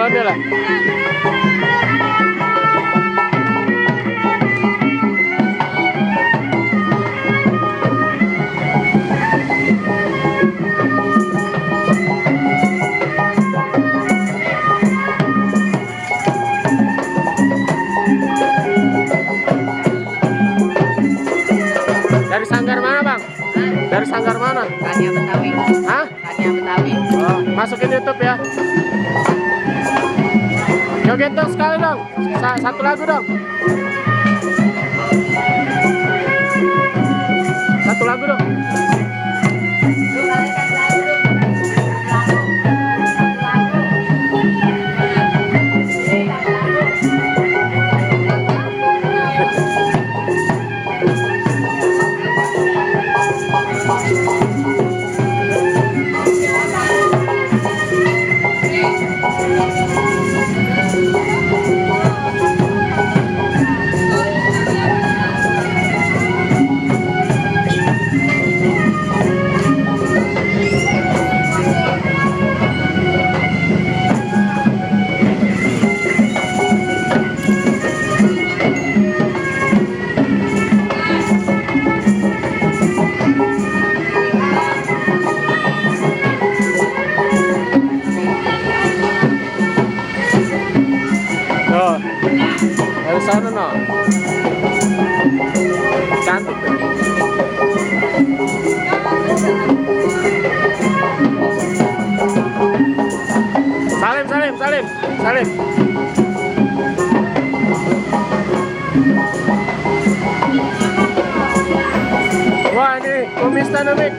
ondel-ondel lah. Dari Sanggar mana bang? Dari Sanggar mana? Tanya Betawi. Hah? Tanya Betawi. Oh, masukin YouTube ya. Joget dong sekali dong. Satu lagu dong. Satu lagu dong. Tuh, dari sana no. Cantik tuh. Salim, salim, salim, salim. Wah ini kumis tanamik.